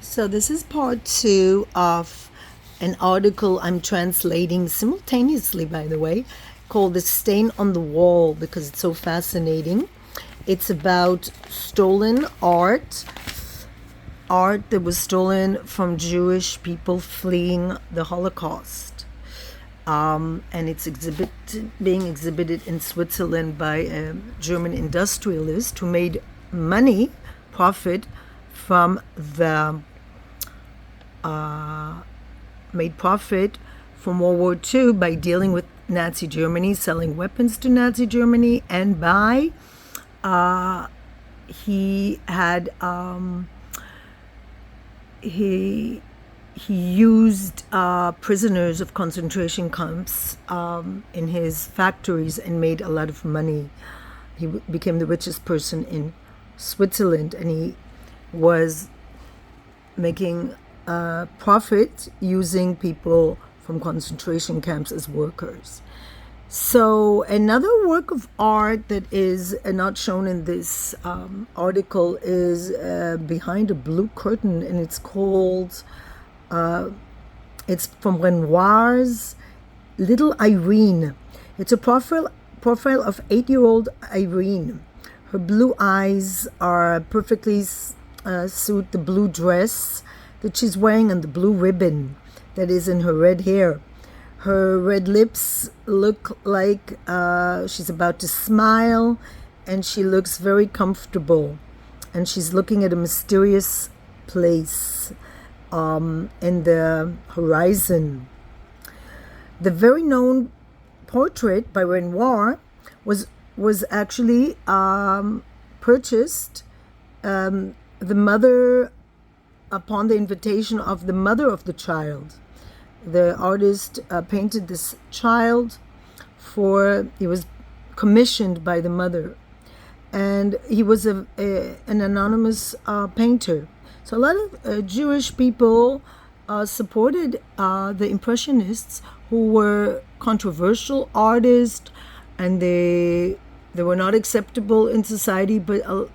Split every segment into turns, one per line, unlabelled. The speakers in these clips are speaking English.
So this is part two of an article I'm translating simultaneously, by the way, called "The Stain on the Wall" because it's so fascinating. It's about stolen art that was stolen from Jewish people fleeing the Holocaust. And it's being exhibited in Switzerland by a German industrialist who made profit from the World War II by dealing with Nazi Germany, selling weapons to Nazi Germany, and by he used prisoners of concentration camps in his factories and made a lot of money. He became the richest person in Switzerland, and he was making profit using people from concentration camps as workers. So another work of art that is not shown in this article is behind a blue curtain, and it's called, it's from Renoir's Little Irene. It's a profile of 8-year-old Irene. Her blue eyes are perfectly suit the blue dress that she's wearing and the blue ribbon that is in her red hair. Her red lips look like she's about to smile, and she looks very comfortable. And she's looking at a mysterious place in the horizon. The very known portrait by Renoir was actually purchased the mother upon the invitation of the mother of the child. The artist painted this child he was commissioned by the mother, and he was an anonymous painter. So a lot of Jewish people supported the Impressionists, who were controversial artists, and they were not acceptable in society, but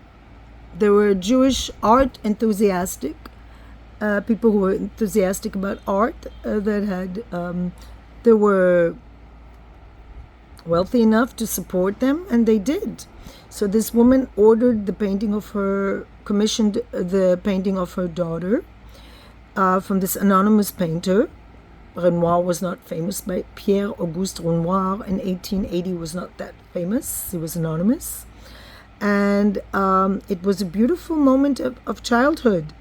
there were Jewish art enthusiastic people who were enthusiastic about art they were wealthy enough to support them, and they did. So this woman commissioned the painting of her daughter from this anonymous painter. Renoir was not famous, by Pierre Auguste Renoir in 1880 was not that famous. He was anonymous. And it was a beautiful moment of childhood.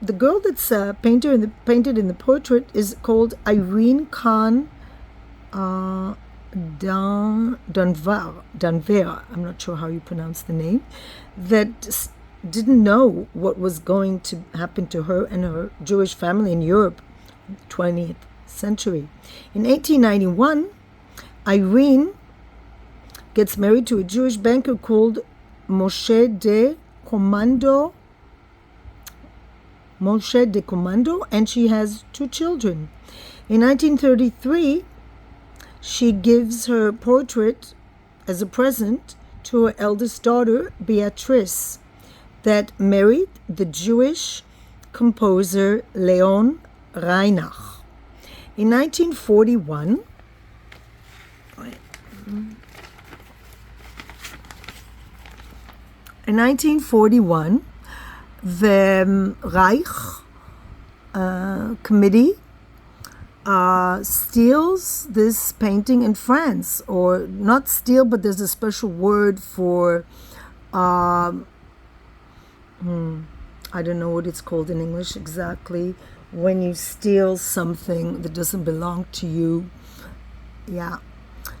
The girl that's painted in the portrait is called Irene Kahn Danver. I'm not sure how you pronounce the name. That didn't know what was going to happen to her and her Jewish family in Europe, 20th century. In 1891, Irene gets married to a Jewish banker called Moshe de Commando, and she has 2 children. In 1933, she gives her portrait as a present to her eldest daughter, Beatrice, that married the Jewish composer Leon Reinach. In 1941, the Reich committee steals this painting in France, or not steal, but there's a special word for, I don't know what it's called in English exactly, when you steal something that doesn't belong to you. Yeah.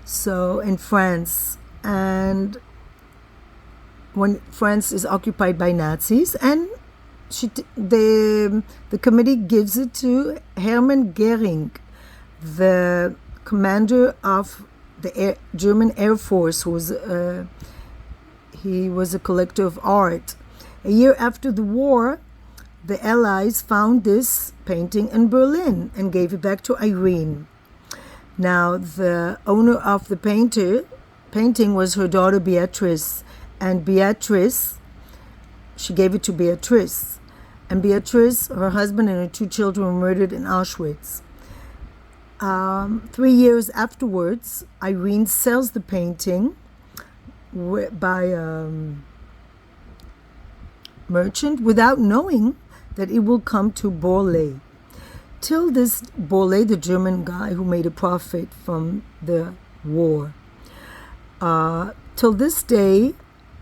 So in France, and when France is occupied by Nazis, and the committee gives it to Hermann Goering, the commander of the German Air Force, he was a collector of art. A year after the war, the Allies found this painting in Berlin and gave it back to Irene. Now, the owner of the painting was her daughter Beatrice, and she gave it to Beatrice. and Beatrice, her husband, and her 2 children were murdered in Auschwitz. 3 years afterwards, Irene sells the painting by a merchant without knowing that it will come to Borlée. Till this Borlée, the German guy who made a profit from the war, till this day,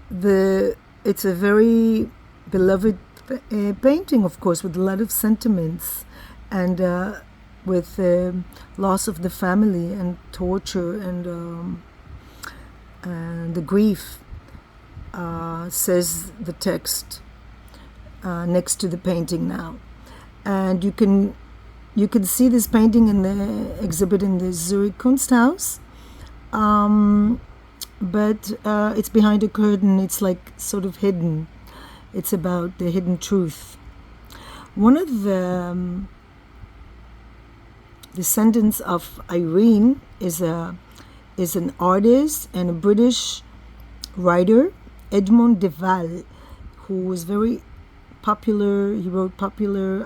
it's a very beloved painting, of course, with a lot of sentiments and with loss of the family and torture and the grief, says the text next to the painting now. And you can see this painting in the exhibit in the Zurich Kunsthaus, but it's behind a curtain. It's like sort of hidden. It's about the hidden truth. One of the descendants of Irene is an artist and a British writer, Edmond de Waal, who was very popular. He wrote popular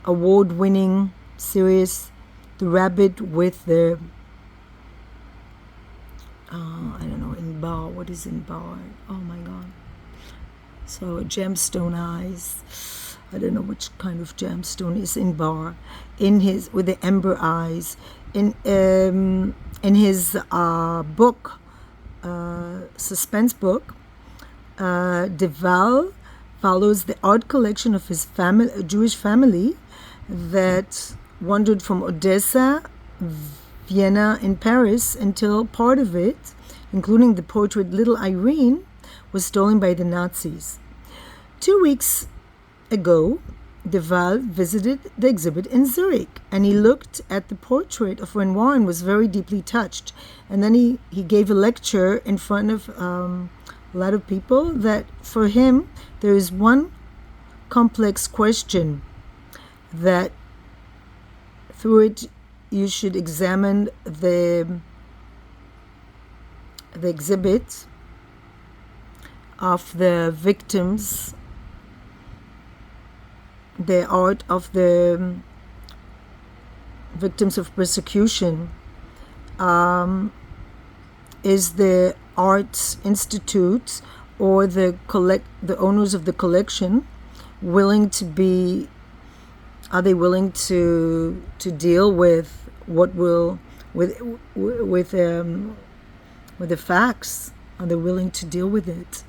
award-winning series, The Rabbit with the I don't know, in bar. What is in bar? Oh my God. So gemstone eyes. I don't know which kind of gemstone is in bar. With the ember eyes. In his book, suspense book, de Waal follows the art collection of his family, a Jewish family that wandered from Odessa, Vienna, and Paris until part of it, including the portrait Little Irene, was stolen by the Nazis. 2 weeks ago, de Waal visited the exhibit in Zurich, and he looked at the portrait of Renoir and was very deeply touched. And then he gave a lecture in front of a lot of people that for him there is one complex question that through it you should examine the exhibit of the victims, the art of the victims of persecution. Is the Arts Institute or the owners of the collection willing to be? Are they willing to deal with what will with the facts? Are they willing to deal with it?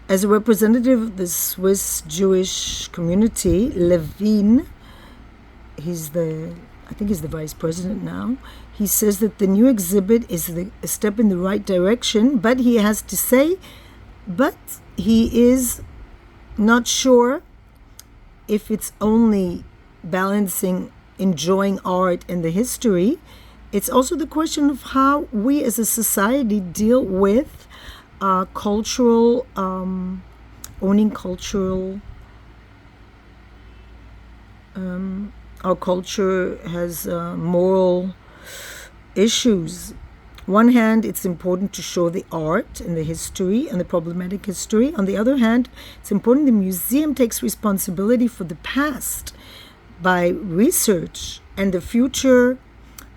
As a representative of the Swiss Jewish community, Levine, I think he's the vice president now, he says that the new exhibit is a step in the right direction, but he has to say, but he is not sure if it's only balancing enjoying art and the history. It's also the question of how we as a society deal with cultural, owning cultural. Our culture has moral issues. One hand, it's important to show the art and the history and the problematic history. On the other hand, it's important the museum takes responsibility for the past by research and the future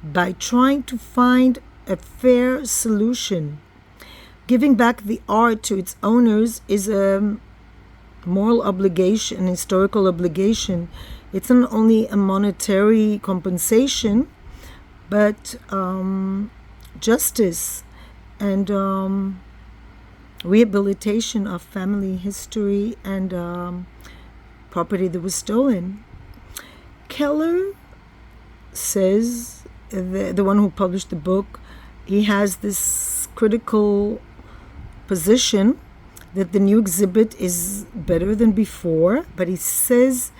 by trying to find a fair solution. Giving back the art to its owners is a moral obligation, an historical obligation. It's not only a monetary compensation, but justice and rehabilitation of family history and property that was stolen. Keller says, the one who published the book, he has this critical position that the new exhibit is better than before, but he says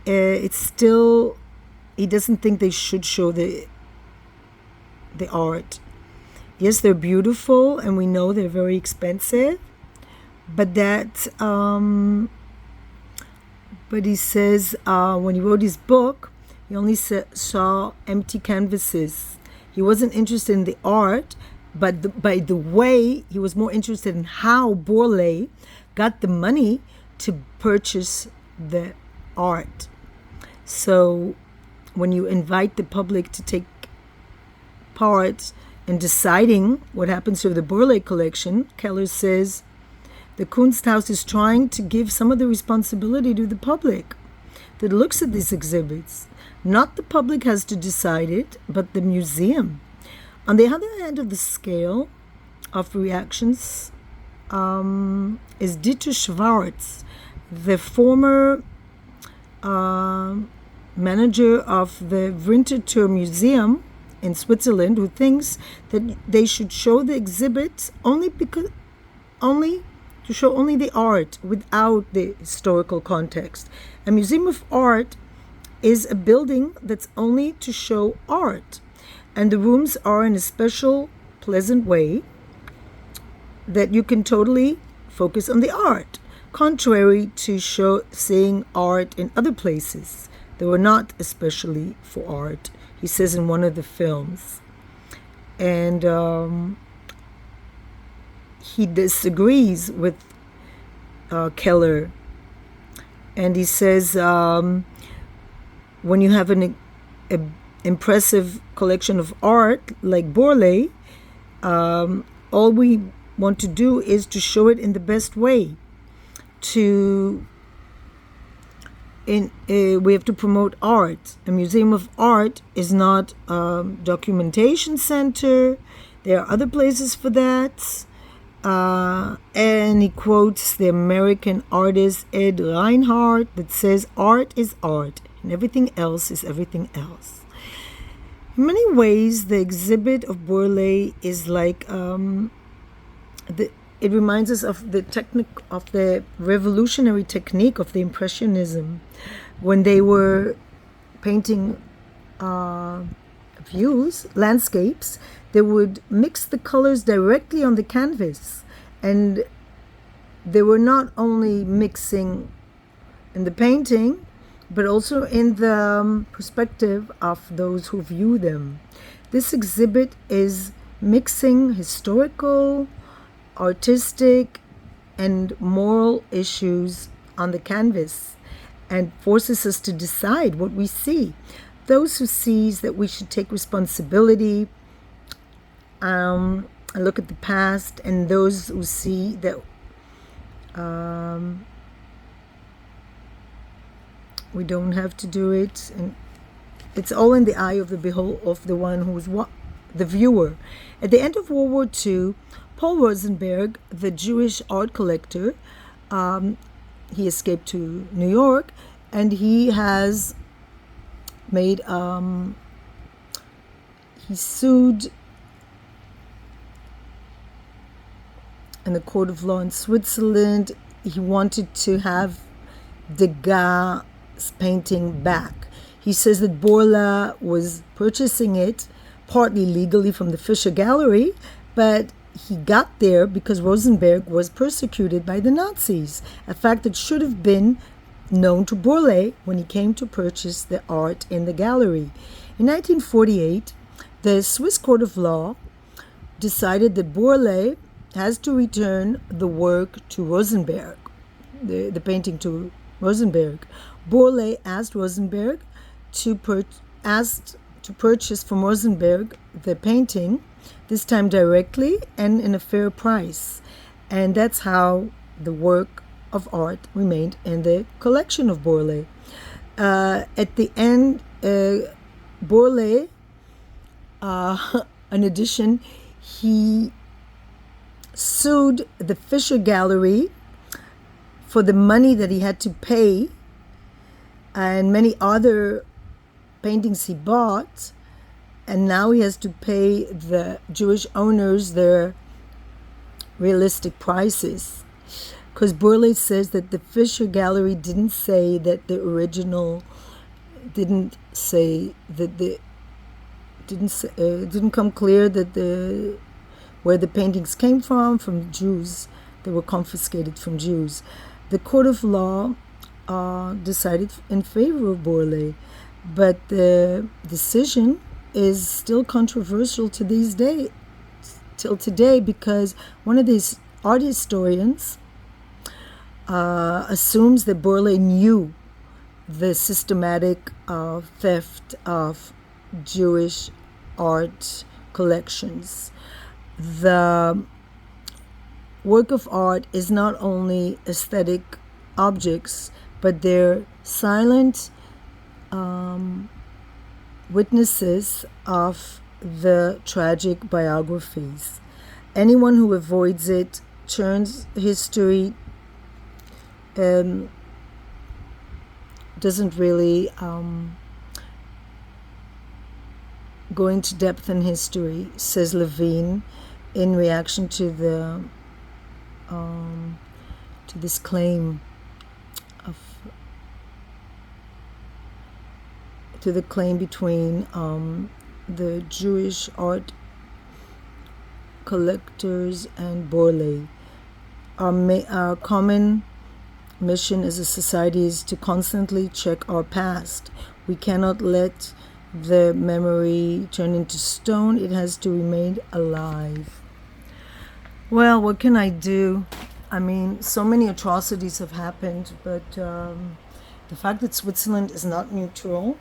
it's still, he doesn't think they should show the art. Yes, they're beautiful and we know they're very expensive, but but he says when he wrote his book, he only saw empty canvases. He wasn't interested in the art, but by the way, he was more interested in how Borlée got the money to purchase the art. So when you invite the public to take part in deciding what happens to the Bourlet collection, Keller says the Kunsthaus is trying to give some of the responsibility to the public that looks at these exhibits. Not the public has to decide it, but the museum. On the other end of the scale of reactions is Dieter Schwartz, the former manager of the Winterthur Museum in Switzerland, who thinks that they should show the exhibits only to show only the art without the historical context. A museum of art is a building that's only to show art, and the rooms are in a special, pleasant way that you can totally focus on the art, contrary to seeing art in other places that were not especially for art, he says in one of the films. And he disagrees with Keller, and he says when you have an impressive collection of art like Bourlet, all we want to do is to show it in the best way. We have to promote art. A museum of art is not a documentation center. There are other places for that. And he quotes the American artist Ed Reinhardt that says, "Art is art, and everything else is everything else." In many ways, the exhibit of Bourlet is like it reminds us of the revolutionary technique of the Impressionism, when they were painting landscapes. They would mix the colors directly on the canvas, and they were not only mixing in the painting, but also in the perspective of those who view them. This exhibit is mixing historical, artistic, and moral issues on the canvas, and forces us to decide what we see. Those who sees that we should take responsibility and look at the past, and those who see that we don't have to do it, and it's all in the eye of the one who's the viewer. At the end of World War II, Paul Rosenberg, the Jewish art collector, he escaped to New York, and he has made he sued in the court of law in Switzerland. He wanted to have Degas' painting back. He says that Borla was purchasing it partly legally from the Fischer Gallery, but he got there because Rosenberg was persecuted by the Nazis, a fact that should have been known to Bourlet when he came to purchase the art in the gallery. In 1948, the Swiss Court of Law decided that Bourlet has to return the work to Rosenberg, the painting to Rosenberg. Bourlet asked Rosenberg to purchase from Rosenberg the painting, this time directly and in a fair price. And that's how the work of art remained in the collection of Bourlet. At the end, Bourlet, in addition, he sued the Fischer Gallery for the money that he had to pay, and many other paintings he bought, and now he has to pay the Jewish owners their realistic prices. Because Bourlet says that the Fischer Gallery didn't say that the original, didn't come clear that where the paintings came from Jews. They were confiscated from Jews. The court of law decided in favor of Bourlet, but the decision is still controversial to till today, because one of these art historians assumes that Borlée knew the systematic theft of Jewish art collections. The work of art is not only aesthetic objects, but they're silent witnesses of the tragic biographies. Anyone who avoids it turns history, doesn't really go into depth in history, says Levine, in reaction to the to this claim between the Jewish art collectors and Borlée. Our common mission as a society is to constantly check our past. We cannot let the memory turn into stone. It has to remain alive. Well, what can I do? I mean, so many atrocities have happened, but the fact that Switzerland is not neutral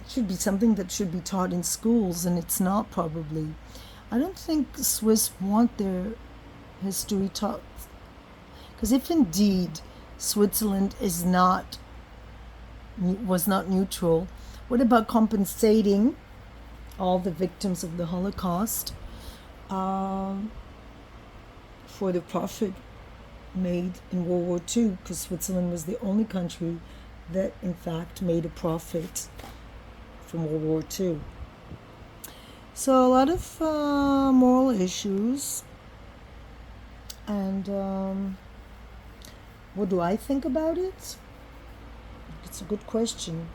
should be something that should be taught in schools, and it's not, probably. I don't think Swiss want their history taught, because if indeed Switzerland was not neutral, what about compensating all the victims of the Holocaust for the profit made in World War II? Because Switzerland was the only country that in fact made a profit from World War II. So a lot of moral issues. And what do I think about it? It's a good question.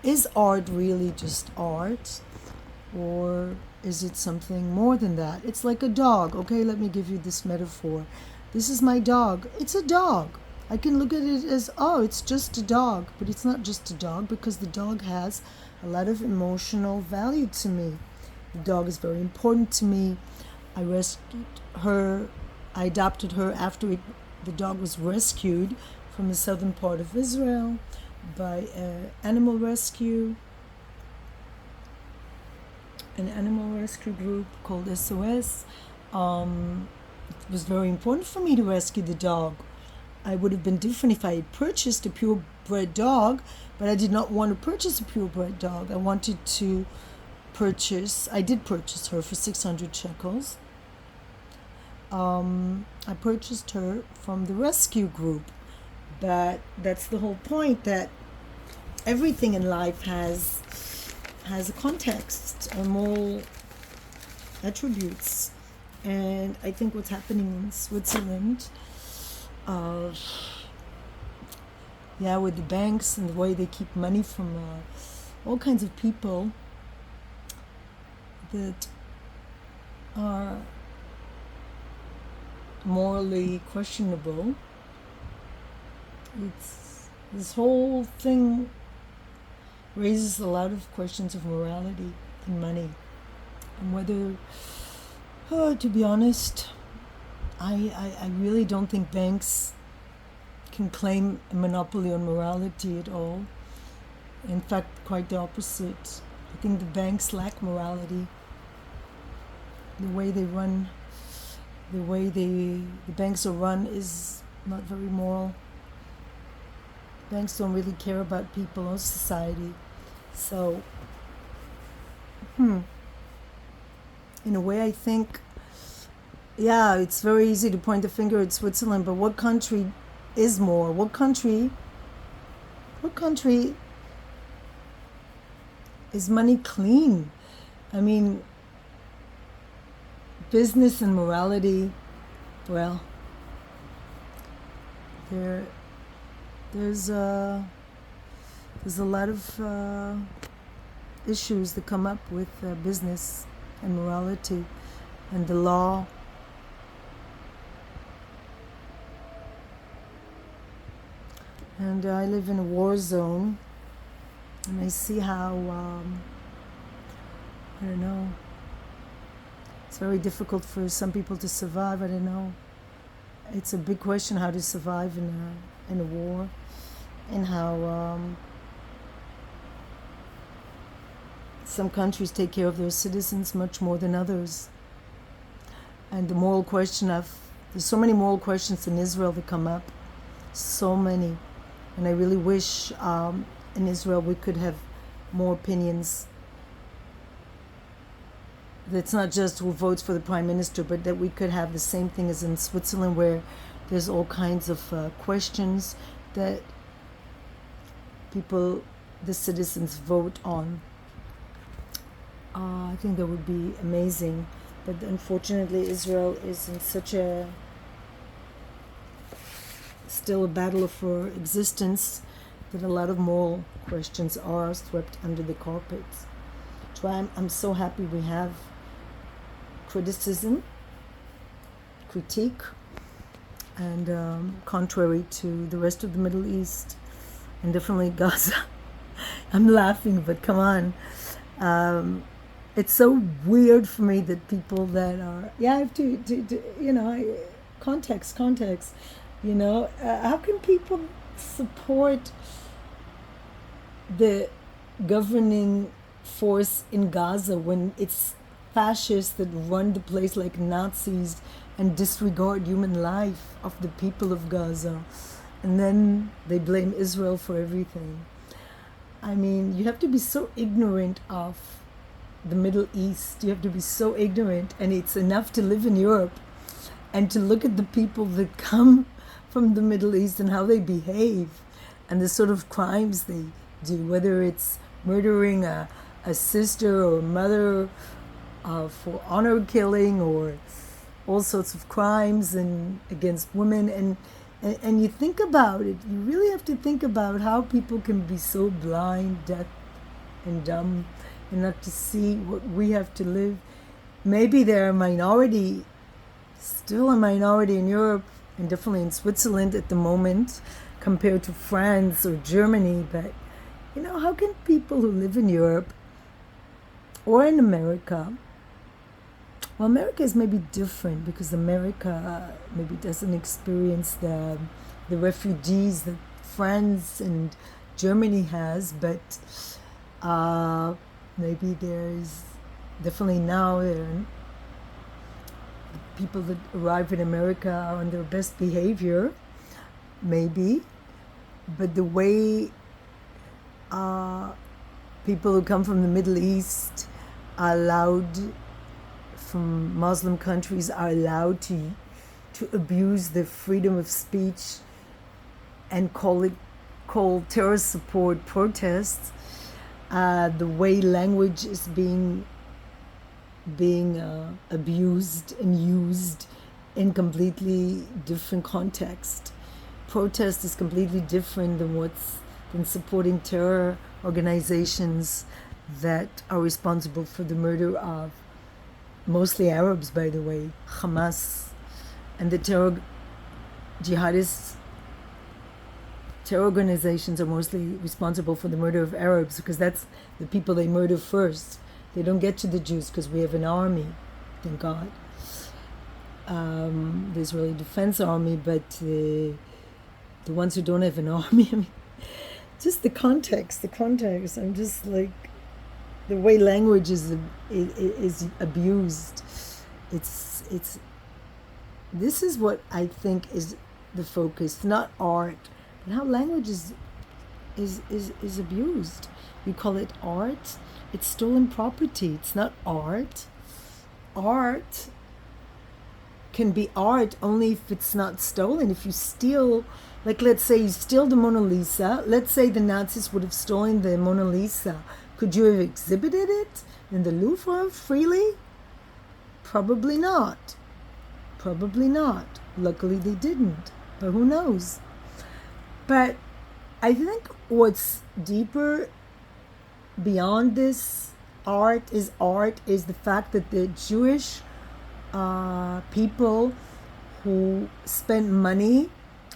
Is art really just art? Or is it something more than that? It's like a dog. Okay, let me give you this metaphor. This is my dog. It's a dog. I can look at it as, oh, it's just a dog. But it's not just a dog, because the dog has a lot of emotional value to me. The dog is very important to me. I rescued her. I adopted her after the dog was rescued from the southern part of Israel by an animal rescue group called SOS. It was very important for me to rescue the dog. I would have been different if I had purchased a purebred dog, but I did not want to purchase a purebred dog. I did purchase her for 600 shekels. I purchased her from the rescue group. But that's the whole point, that everything in life has a context, moral attributes. And I think what's happening in Switzerland, with the banks and the way they keep money from all kinds of people that are morally questionable. This whole thing raises a lot of questions of morality and money, and whether, to be honest, I really don't think banks can claim a monopoly on morality at all. In fact, quite the opposite. I think the banks lack morality. The way they run, the banks are run is not very moral. Banks don't really care about people or society. So, in a way, I think, it's very easy to point the finger at Switzerland, but what country is more? What country is money clean? I mean, business and morality, well, there's a lot of issues that come up with business and morality and the law. And I live in a war zone, and I see how, I don't know, it's very difficult for some people to survive. I don't know. it's a big question how to survive in a war, and how some countries take care of their citizens much more than others. And the moral question of, there's so many moral questions in Israel that come up, so many. And I really wish in Israel we could have more opinions. That's not just who votes for the prime minister, but that we could have the same thing as in Switzerland, where there's all kinds of questions that people, the citizens, vote on. I think that would be amazing. But unfortunately, Israel is in such a, still a battle for existence, that a lot of moral questions are swept under the carpet. I'm so happy we have criticism, critique, and contrary to the rest of the Middle East, and definitely Gaza. I'm laughing, but come on. It's so weird for me that people that are, I have to context, how can people support the governing force in Gaza when it's fascists that run the place like Nazis and disregard human life of the people of Gaza, and then they blame Israel for everything? I mean, you have to be so ignorant of the Middle East. You have to be so ignorant, and it's enough to live in Europe and to look at the people that come from the Middle East and how they behave and the sort of crimes they do, whether it's murdering a sister or a mother for honor killing, or all sorts of crimes and against women. And you think about it, you really have to think about how people can be so blind, deaf, and dumb, and not to see what we have to live. Maybe they're a minority, still a minority in Europe, and definitely in Switzerland at the moment, compared to France or Germany. But, how can people who live in Europe or in America, well, America is maybe different because America maybe doesn't experience the refugees that France and Germany has, but maybe there's definitely now people that arrive in America are on their best behavior, maybe, but the way people who come from the Middle East are allowed, from Muslim countries, are allowed to abuse the freedom of speech and call terror support protests. The way language is being abused and used in completely different context. Protest is completely different than supporting terror organizations that are responsible for the murder of mostly Arabs, by the way. Hamas and the jihadist terror organizations are mostly responsible for the murder of Arabs, because that's the people they murder first. They don't get to the Jews because we have an army, thank God. The Israeli Defense Army, but the ones who don't have an army, I mean, just the context. I'm just like, the way language is abused. This is what I think is the focus, not art, but how language is abused. We call it art. It's stolen property. It's not art. Art can be art only if it's not stolen. If you steal, like, let's say you steal the Mona Lisa. Let's say the Nazis would have stolen the Mona Lisa. Could you have exhibited it in the Louvre freely? Probably not. Luckily they didn't, but who knows? But I think what's deeper beyond this art is the fact that the Jewish people who spent money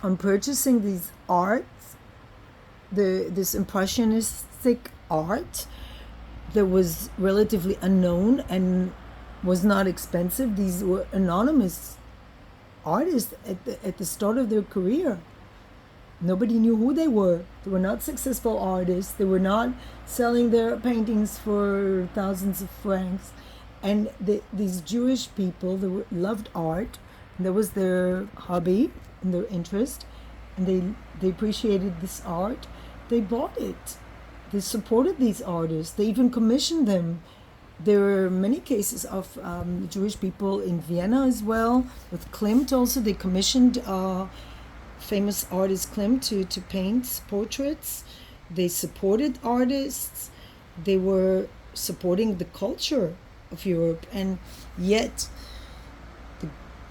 on purchasing these arts, this impressionistic art that was relatively unknown and was not expensive. These were anonymous artists at the start of their career. Nobody knew who they were. They were not successful artists. They were not selling their paintings for thousands of francs. And these Jewish people, loved art. And that was their hobby and their interest. And they appreciated this art. They bought it. They supported these artists. They even commissioned them. There were many cases of Jewish people in Vienna as well. With Klimt also, they commissioned famous artist Klimt to paint portraits. They supported artists. They were supporting the culture of Europe. And yet,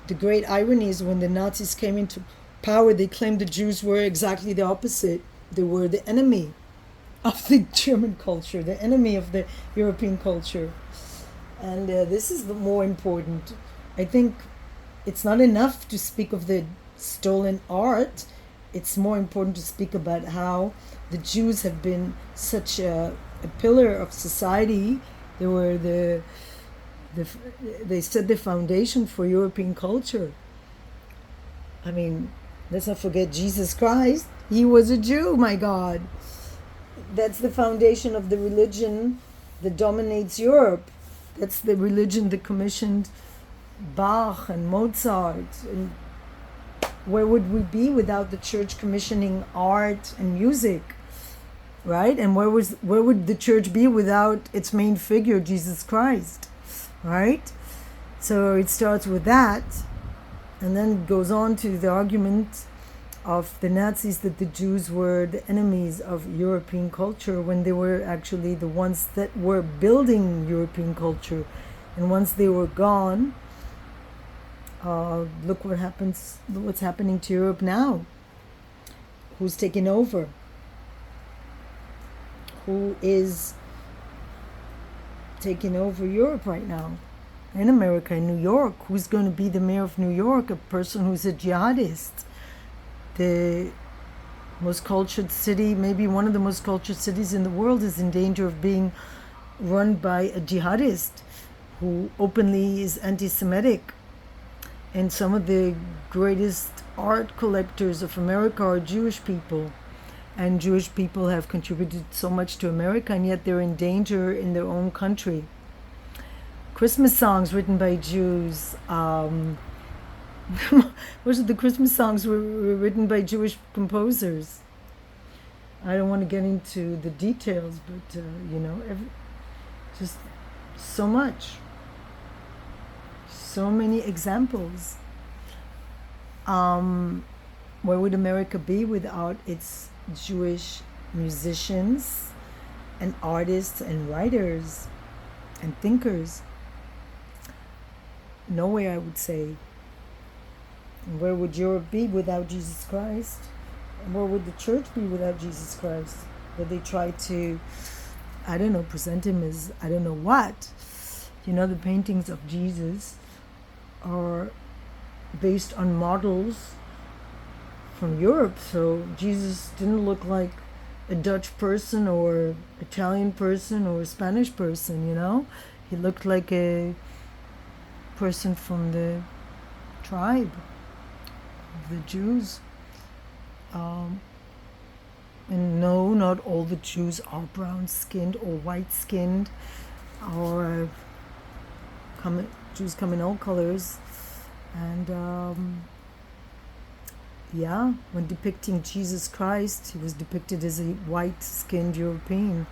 the great irony is when the Nazis came into power, they claimed the Jews were exactly the opposite. They were the enemy of the German culture, the enemy of the European culture. And this is the more important. I think it's not enough to speak of the stolen art. It's more important to speak about how the Jews have been such a pillar of society. They were they set the foundation for European culture. I mean, let's not forget Jesus Christ. He was a Jew, my God. That's the foundation of the religion that dominates Europe. That's the religion that commissioned Bach and Mozart. And where would we be without the church commissioning art and music, right? And where would the church be without its main figure, Jesus Christ, right? So it starts with that, and then goes on to the argument of the Nazis that the Jews were the enemies of European culture when they were actually the ones that were building European culture. And once they were gone, look what's happening to Europe now. Who's taking over? Who is taking over Europe right now? In America, in New York, who's going to be the mayor of New York? A person who's a jihadist. The most cultured city, maybe one of the most cultured cities in the world, is in danger of being run by a jihadist who openly is anti-Semitic. And some of the greatest art collectors of America are Jewish people. And Jewish people have contributed so much to America, and yet they're in danger in their own country. Christmas songs written by Jews. Most of the Christmas songs were written by Jewish composers. I don't want to get into the details, but just so much. So many examples. Where would America be without its Jewish musicians and artists and writers and thinkers? Nowhere, I would say. Where would Europe be without Jesus Christ? And where would the church be without Jesus Christ? That they try to, present him as I don't know what. The paintings of Jesus are based on models from Europe. So Jesus didn't look like a Dutch person or Italian person or a Spanish person, He looked like a person from the tribe of the Jews. And no, not all the Jews are brown-skinned or white-skinned, or Jews come in all colors. And when depicting Jesus Christ, he was depicted as a white-skinned European,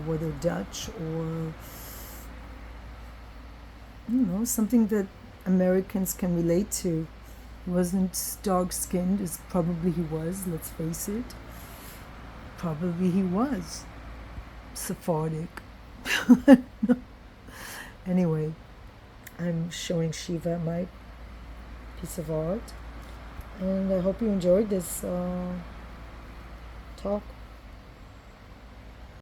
whether Dutch or something that Americans can relate to. He wasn't dark-skinned, as probably he was, let's face it. Probably he was Sephardic. Anyway, I'm showing Shiva my piece of art, and I hope you enjoyed this talk.